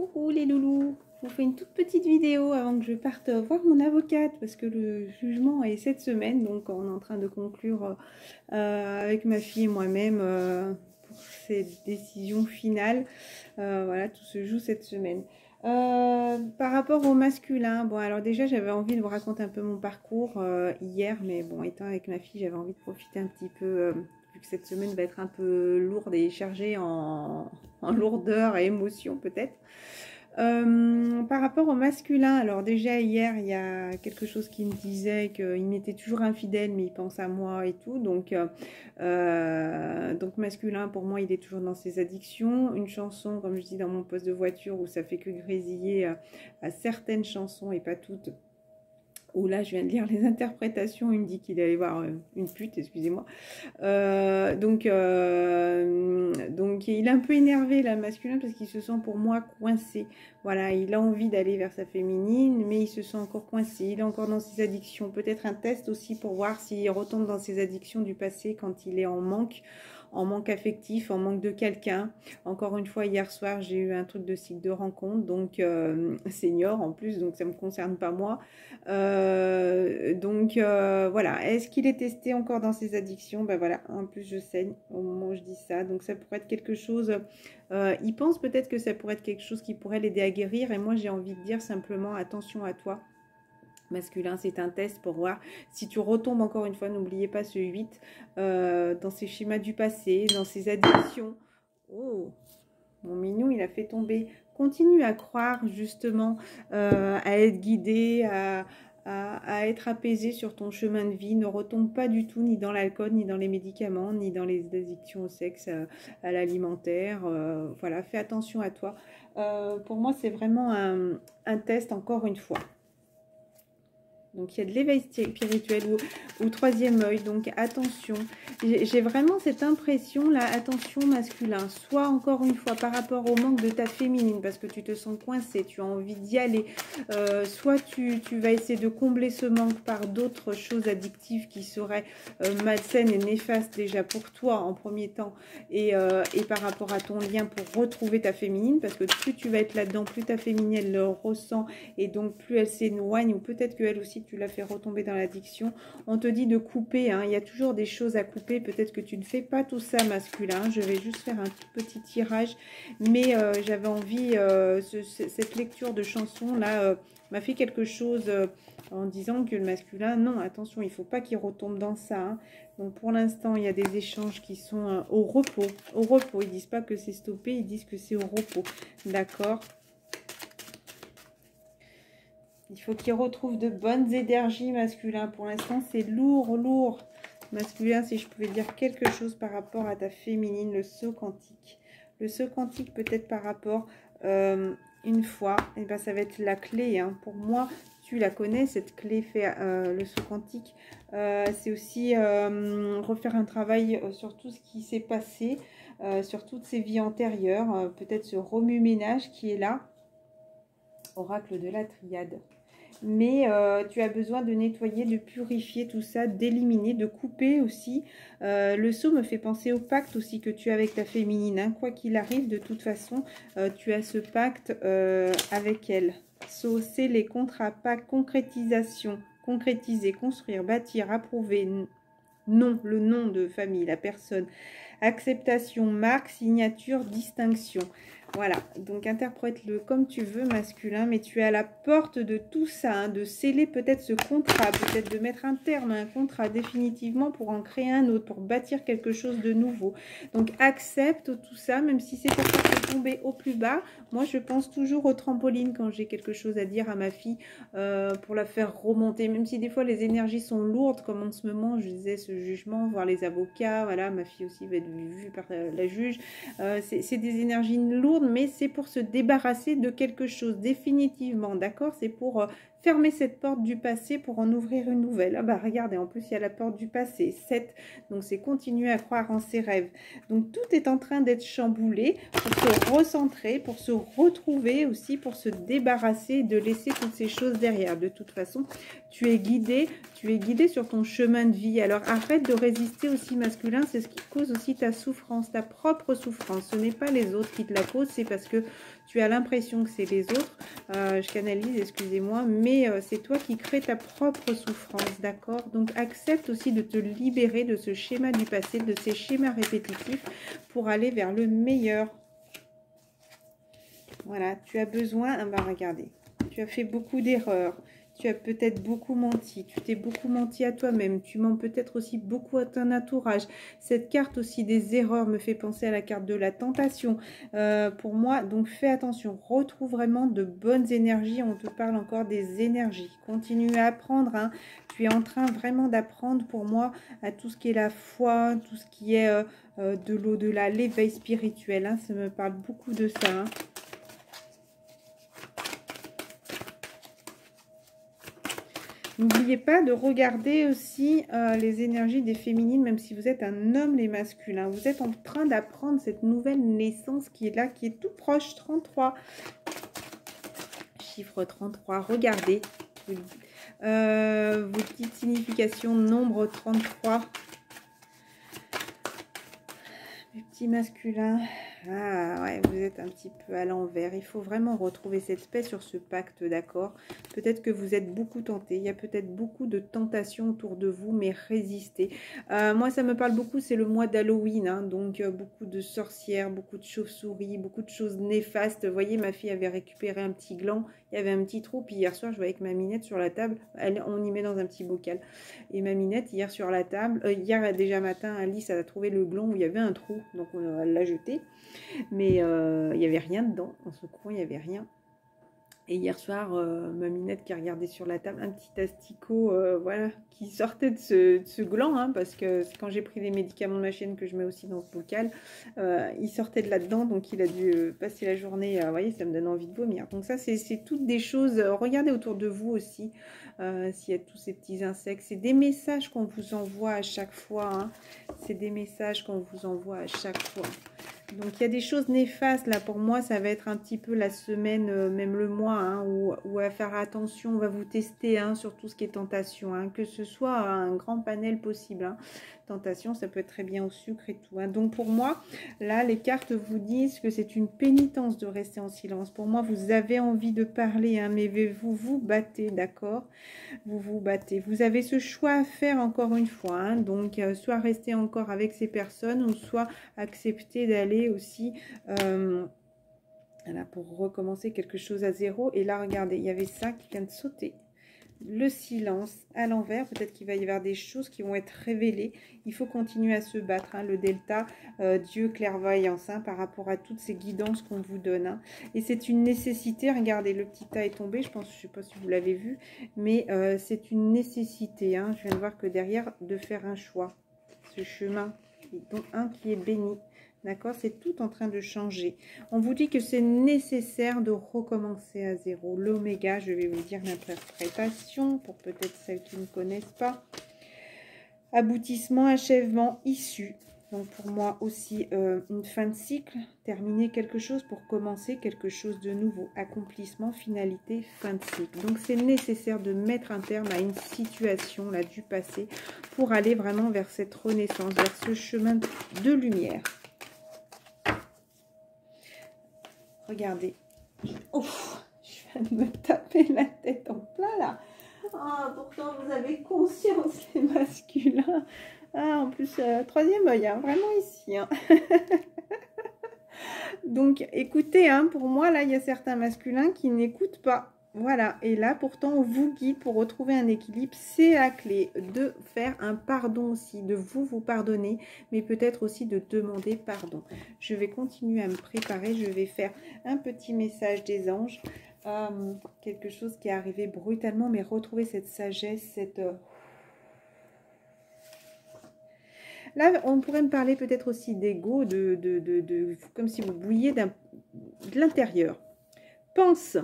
Coucou les loulous, je vous fais une toute petite vidéo avant que je parte voir mon avocate parce que le jugement est cette semaine, donc on est en train de conclure avec ma fille et moi-même pour cette décision finale. Voilà, tout se joue cette semaine. Par rapport au masculin, bon alors déjà j'avais envie de vous raconter un peu mon parcours hier, mais bon étant avec ma fille j'avais envie de profiter un petit peu vu que cette semaine va être un peu lourde et chargée en lourdeur et émotion peut-être. Par rapport au masculin, alors déjà hier il y a quelque chose qui me disait qu'il m'était toujours infidèle mais il pense à moi et tout, donc masculin pour moi il est toujours dans ses addictions. Une chanson comme je dis dans mon poste de voiture où ça fait que grésiller à certaines chansons et pas toutes. Où là je viens de lire les interprétations, il me dit qu'il allait voir une pute, excusez-moi. Donc il est un peu énervé là, masculin, parce qu'il se sent pour moi coincé. Voilà, il a envie d'aller vers sa féminine, mais il se sent encore coincé, il est encore dans ses addictions. Peut-être un test aussi pour voir s'il retombe dans ses addictions du passé quand il est en manque affectif, en manque de quelqu'un. Encore une fois, hier soir, j'ai eu un truc de cycle de rencontre, donc senior en plus, donc ça ne me concerne pas moi. Voilà, est-ce qu'il est testé encore dans ses addictions? Ben voilà, en plus je saigne au moment où je dis ça, donc ça pourrait être quelque chose, il pense peut-être que ça pourrait être quelque chose qui pourrait l'aider à guérir, et moi j'ai envie de dire simplement attention à toi. Masculin, c'est un test pour voir si tu retombes encore une fois, n'oubliez pas ce 8, dans ces schémas du passé, dans ces addictions. Oh, mon mignon, il a fait tomber. Continue à croire justement, à être guidé, à être apaisé sur ton chemin de vie. Ne retombe pas du tout ni dans l'alcool, ni dans les médicaments, ni dans les addictions au sexe, à l'alimentaire. Voilà, fais attention à toi. Pour moi, c'est vraiment un test encore une fois. Donc, il y a de l'éveil spirituel au troisième œil. Donc, attention. J'ai vraiment cette impression-là, attention masculin. Soit, encore une fois, par rapport au manque de ta féminine, parce que tu te sens coincé, tu as envie d'y aller. Soit, tu vas essayer de combler ce manque par d'autres choses addictives qui seraient malsaines et néfastes déjà pour toi en premier temps. Et par rapport à ton lien pour retrouver ta féminine. Parce que plus tu vas être là-dedans, plus ta féminine, elle le ressent. Et donc, plus elle s'éloigne, ou peut-être qu'elle aussi, tu l'as fait retomber dans l'addiction. On te dit de couper, hein. Il y a toujours des choses à couper. Peut-être que tu ne fais pas tout ça masculin. Je vais juste faire un tout petit tirage. Mais j'avais envie, cette lecture de chanson là m'a fait quelque chose en disant que le masculin, non, attention, il ne faut pas qu'il retombe dans ça. Hein. Donc pour l'instant, il y a des échanges qui sont au repos. Au repos, ils ne disent pas que c'est stoppé, ils disent que c'est au repos. D'accord ? Il faut qu'il retrouve de bonnes énergies masculin. Pour l'instant, c'est lourd, lourd. Masculin, si je pouvais dire quelque chose par rapport à ta féminine, le saut quantique. Le saut quantique, peut-être par rapport, une fois, et ben ça va être la clé. Hein. Pour moi, tu la connais, cette clé fait le saut quantique. C'est aussi refaire un travail sur tout ce qui s'est passé, sur toutes ces vies antérieures. Peut-être ce remue-ménage qui est là. Oracle de la triade. Mais tu as besoin de nettoyer, de purifier tout ça, d'éliminer, de couper aussi. Le saut me fait penser au pacte aussi que tu as avec ta féminine. Hein. Quoi qu'il arrive, de toute façon, tu as ce pacte avec elle. Saut, scellé, contrat, pacte, concrétisation, concrétiser, construire, bâtir, approuver. Non, le nom de famille, la personne. Acceptation, marque, signature, distinction. Voilà, donc interprète-le comme tu veux, masculin, mais tu es à la porte de tout ça, hein, de sceller peut-être ce contrat, peut-être de mettre un terme à un contrat définitivement pour en créer un autre, pour bâtir quelque chose de nouveau. Donc accepte tout ça, même si c'est pour faire tomber au plus bas. Moi, je pense toujours au trampoline quand j'ai quelque chose à dire à ma fille pour la faire remonter, même si des fois les énergies sont lourdes, comme en ce moment, je disais ce jugement, voir les avocats, voilà, ma fille aussi va être vue par la juge. C'est des énergies lourdes, mais c'est pour se débarrasser de quelque chose définitivement, d'accord? C'est pour fermer cette porte du passé pour en ouvrir une nouvelle. Ah bah regardez, en plus il y a la porte du passé, 7, donc c'est continuer à croire en ses rêves. Donc tout est en train d'être chamboulé pour se recentrer, pour se retrouver aussi, pour se débarrasser, de laisser toutes ces choses derrière. De toute façon, tu es guidé, tu es guidé sur ton chemin de vie. Alors arrête de résister aussi masculin, c'est ce qui cause aussi ta souffrance, ta propre souffrance. Ce n'est pas les autres qui te la causent, c'est parce que tu as l'impression que c'est les autres. Je canalise, excusez-moi, mais c'est toi qui crée ta propre souffrance, d'accord? Donc accepte aussi de te libérer de ce schéma du passé, de ces schémas répétitifs pour aller vers le meilleur. Voilà, tu as besoin, regardez, tu as fait beaucoup d'erreurs, tu as peut-être beaucoup menti, tu t'es beaucoup menti à toi-même, tu mens peut-être aussi beaucoup à ton entourage. Cette carte aussi des erreurs me fait penser à la carte de la tentation. Pour moi, donc fais attention, retrouve vraiment de bonnes énergies, on te parle encore des énergies. Continue à apprendre, hein. Tu es en train vraiment d'apprendre pour moi à tout ce qui est la foi, tout ce qui est de l'au-delà, l'éveil spirituel, hein. Ça me parle beaucoup de ça, hein. N'oubliez pas de regarder aussi les énergies des féminines, même si vous êtes un homme, les masculins. Vous êtes en train d'apprendre cette nouvelle naissance qui est là, qui est tout proche, 33. Chiffre 33, regardez. Vos petites significations, nombre 33. Les petits masculins. Ah ouais, vous êtes un petit peu à l'envers. Il faut vraiment retrouver cette paix sur ce pacte, d'accord? Peut-être que vous êtes beaucoup tenté. Il y a peut-être beaucoup de tentations autour de vous, mais résistez. Moi, ça me parle beaucoup, c'est le mois d'Halloween, hein, donc beaucoup de sorcières, beaucoup de chauves-souris, beaucoup de choses néfastes. Vous voyez, ma fille avait récupéré un petit gland. Il y avait un petit trou, puis hier soir, je voyais que ma minette sur la table, on y met dans un petit bocal. Et ma minette, hier sur la table, hier déjà matin, Alice a trouvé le gland où il y avait un trou, donc elle l'a jeté. Mais il n'y avait rien dedans, dans ce coin, il n'y avait rien. Et hier soir, ma minette qui regardait sur la table, un petit asticot, voilà, qui sortait de ce gland, hein, parce que quand j'ai pris les médicaments de ma chienne que je mets aussi dans ce bocal, il sortait de là-dedans, donc il a dû passer la journée, vous voyez, ça me donne envie de vomir. Donc ça, c'est toutes des choses, regardez autour de vous aussi, s'il y a tous ces petits insectes, c'est des messages qu'on vous envoie à chaque fois, hein. C'est des messages qu'on vous envoie à chaque fois. Donc, il y a des choses néfastes, là, pour moi, ça va être un petit peu la semaine, même le mois, hein, où à faire attention, on va vous tester, hein, sur tout ce qui est tentation, hein, que ce soit un grand panel possible, hein. Tentation, ça peut être très bien au sucre et tout, hein. Donc, pour moi, là, les cartes vous disent que c'est une pénitence de rester en silence. Pour moi, vous avez envie de parler, hein, mais vous vous battez, d'accord? Vous vous battez. Vous avez ce choix à faire encore une fois, hein. Donc, soit rester encore avec ces personnes, ou soit accepter d'aller aussi là, pour recommencer quelque chose à zéro. Et là, regardez, il y avait ça qui vient de sauter. Le silence à l'envers, peut-être qu'il va y avoir des choses qui vont être révélées. Il faut continuer à se battre, hein, le delta, Dieu, clairvoyance, hein, par rapport à toutes ces guidances qu'on vous donne, hein. Et c'est une nécessité, regardez, le petit tas est tombé, je pense, je ne sais pas si vous l'avez vu, mais c'est une nécessité, hein, je viens de voir que derrière, de faire un choix, ce chemin, dont un qui est béni. D'accord, c'est tout en train de changer. On vous dit que c'est nécessaire de recommencer à zéro. L'oméga, je vais vous dire l'interprétation pour peut-être celles qui ne connaissent pas. Aboutissement, achèvement, issue. Donc pour moi aussi une fin de cycle, terminer quelque chose pour commencer quelque chose de nouveau. Accomplissement, finalité, fin de cycle. Donc c'est nécessaire de mettre un terme à une situation là du passé pour aller vraiment vers cette renaissance, vers ce chemin de lumière. Regardez. Ouf, je viens de me taper la tête en plein là. Ah, pourtant vous avez conscience les masculins. Ah, en plus, troisième œil, hein, vraiment ici, hein. Donc, écoutez, hein, pour moi, là, il y a certains masculins qui n'écoutent pas. Voilà, et là, pourtant, on vous guide pour retrouver un équilibre. C'est la clé de faire un pardon aussi, de vous pardonner, mais peut-être aussi de demander pardon. Je vais continuer à me préparer. Je vais faire un petit message des anges. Quelque chose qui est arrivé brutalement, mais retrouver cette sagesse, cette... Là, on pourrait me parler peut-être aussi d'ego, comme si vous bouilliez de l'intérieur. Pense,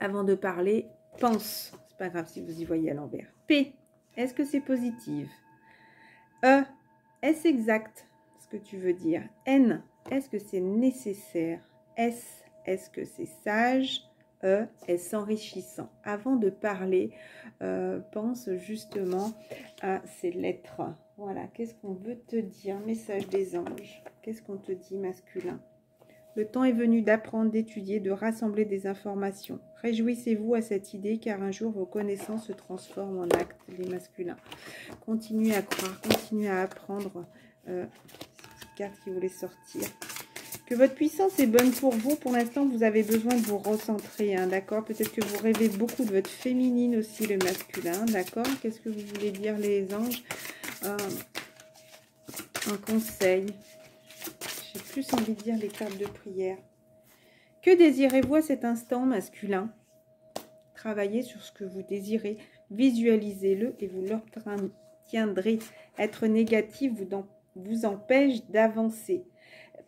avant de parler, pense. C'est pas grave si vous y voyez à l'envers. P, est-ce que c'est positif? E, est-ce exact ce que tu veux dire? N, est-ce que c'est nécessaire? S, est-ce que c'est sage? E est s'enrichissant. Avant de parler, pense justement à ces lettres. Voilà, qu'est-ce qu'on veut te dire? Message des anges. Qu'est-ce qu'on te dit, masculin? Le temps est venu d'apprendre, d'étudier, de rassembler des informations. Réjouissez-vous à cette idée car un jour vos connaissances se transforment en actes, les masculins. Continuez à croire, continuez à apprendre. Cette carte qui voulait sortir. Que votre puissance est bonne pour vous. Pour l'instant, vous avez besoin de vous recentrer, hein, d'accord? Peut-être que vous rêvez beaucoup de votre féminine aussi, le masculin, d'accord? Qu'est-ce que vous voulez dire, les anges? Un conseil. J'ai plus envie de dire les cartes de prière. Que désirez-vous à cet instant, masculin? Travaillez sur ce que vous désirez, visualisez-le et vous l'obtiendrez. Être négatif vous empêche d'avancer.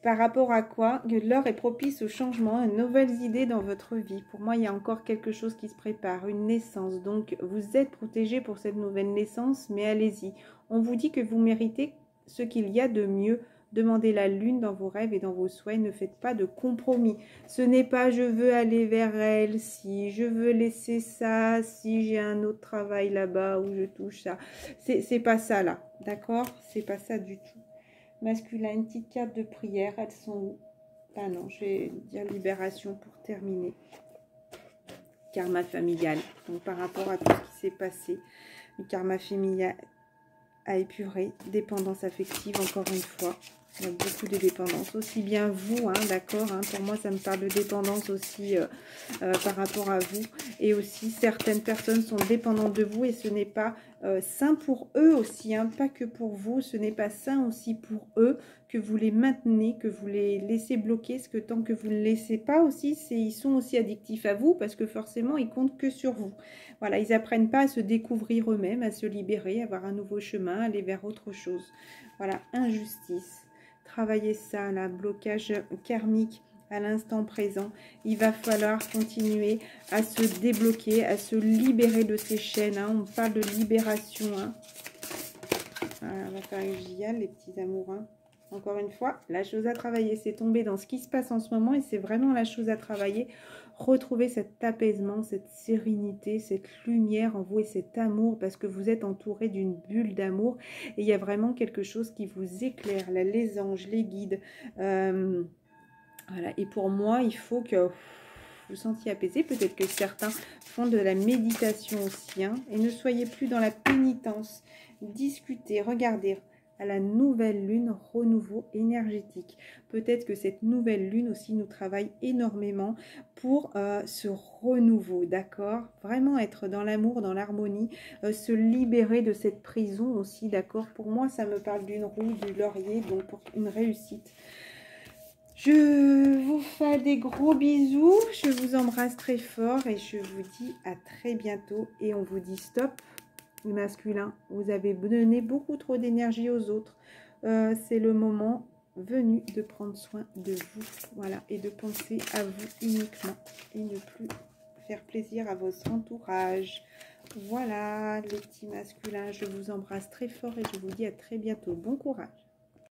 Par rapport à quoi? Que l'heure est propice au changement, à de nouvelles idées dans votre vie. Pour moi, il y a encore quelque chose qui se prépare, une naissance. Donc, vous êtes protégé pour cette nouvelle naissance, mais allez-y. On vous dit que vous méritez ce qu'il y a de mieux. Demandez la lune dans vos rêves et dans vos souhaits. Ne faites pas de compromis. Ce n'est pas je veux aller vers elle, si je veux laisser ça, si j'ai un autre travail là-bas où je touche ça. C'est pas ça là, d'accord? C'est pas ça du tout. Masculin, une petite carte de prière. Elles sont où? Ah non, je vais dire libération pour terminer. Karma familial. Donc par rapport à tout ce qui s'est passé, le karma familial à épurer. Dépendance affective, encore une fois. Il y a beaucoup de dépendance. Aussi bien vous, hein, d'accord, hein, pour moi, ça me parle de dépendance aussi par rapport à vous. Et aussi, certaines personnes sont dépendantes de vous et ce n'est pas sain pour eux aussi, hein, pas que pour vous. Ce n'est pas sain aussi pour eux que vous les maintenez, que vous les laissez bloquer. Parce que tant que vous ne les laissez pas aussi, ils sont aussi addictifs à vous parce que forcément, ils comptent que sur vous. Voilà, ils n'apprennent pas à se découvrir eux-mêmes, à se libérer, à avoir un nouveau chemin, aller vers autre chose. Voilà, injustice. Travailler ça, là, blocage karmique à l'instant présent. Il va falloir continuer à se débloquer, à se libérer de ces chaînes. Hein. On parle de libération. Hein. Voilà, on va faire une giale, les petits amours. Hein. Encore une fois, la chose à travailler, c'est tomber dans ce qui se passe en ce moment et c'est vraiment la chose à travailler. Retrouver cet apaisement, cette sérénité, cette lumière en vous et cet amour parce que vous êtes entouré d'une bulle d'amour et il y a vraiment quelque chose qui vous éclaire, là, les anges, les guides. Voilà. Et pour moi, il faut que vous vous sentiez apaisé. Peut-être que certains font de la méditation aussi. Hein, et ne soyez plus dans la pénitence. Discutez, regardez à la nouvelle lune, renouveau énergétique. Peut-être que cette nouvelle lune aussi nous travaille énormément pour ce renouveau, d'accord? Vraiment être dans l'amour, dans l'harmonie, se libérer de cette prison aussi, d'accord? Pour moi, ça me parle d'une roue, du laurier, donc pour une réussite. Je vous fais des gros bisous, je vous embrasse très fort et je vous dis à très bientôt. Et on vous dit stop. Masculin, vous avez donné beaucoup trop d'énergie aux autres. C'est le moment venu de prendre soin de vous. Voilà, et de penser à vous uniquement. Et ne plus faire plaisir à votre entourage. Voilà, les petits masculins, je vous embrasse très fort et je vous dis à très bientôt. Bon courage.